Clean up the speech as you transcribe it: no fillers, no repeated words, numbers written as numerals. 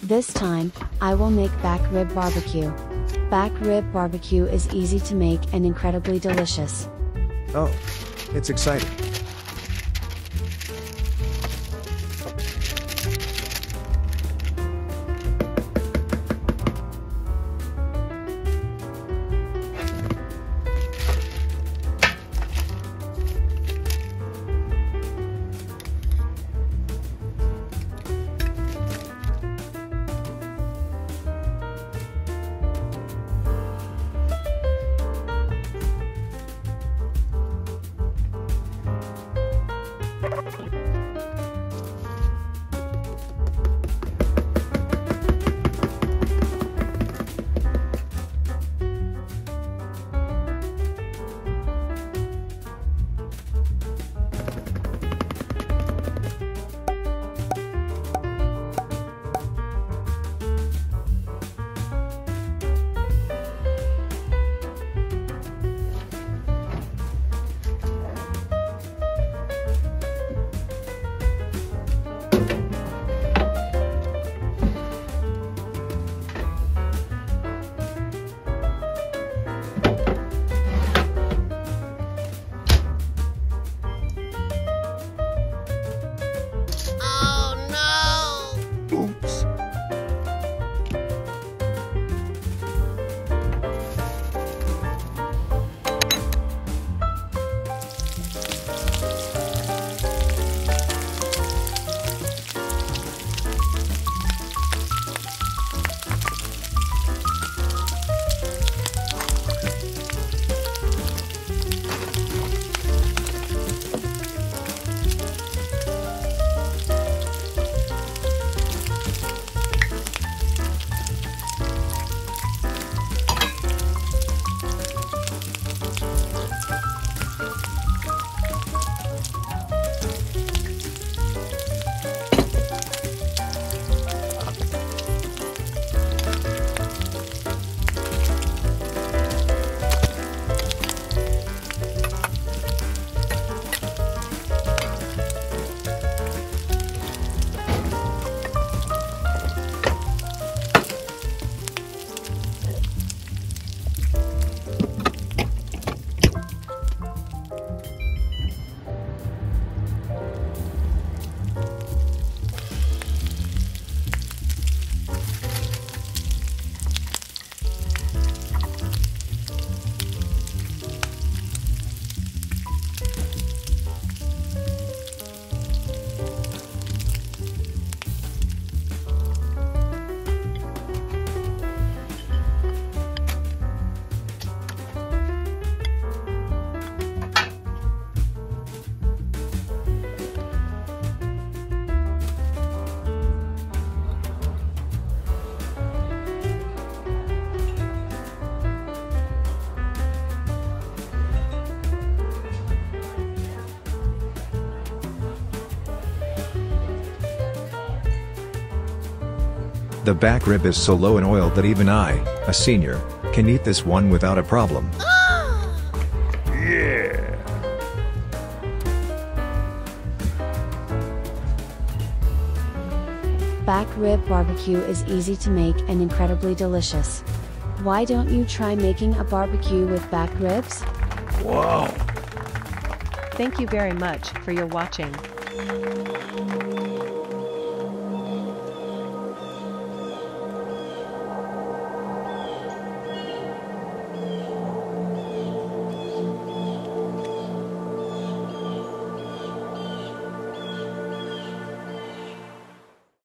This time, I will make back rib barbecue. Back rib barbecue is easy to make and incredibly delicious. Oh, it's exciting. The back rib is so low in oil that even I, a senior, can eat this one without a problem. Yeah! Back rib barbecue is easy to make and incredibly delicious. Why don't you try making a barbecue with back ribs? Wow! Thank you very much for your watching.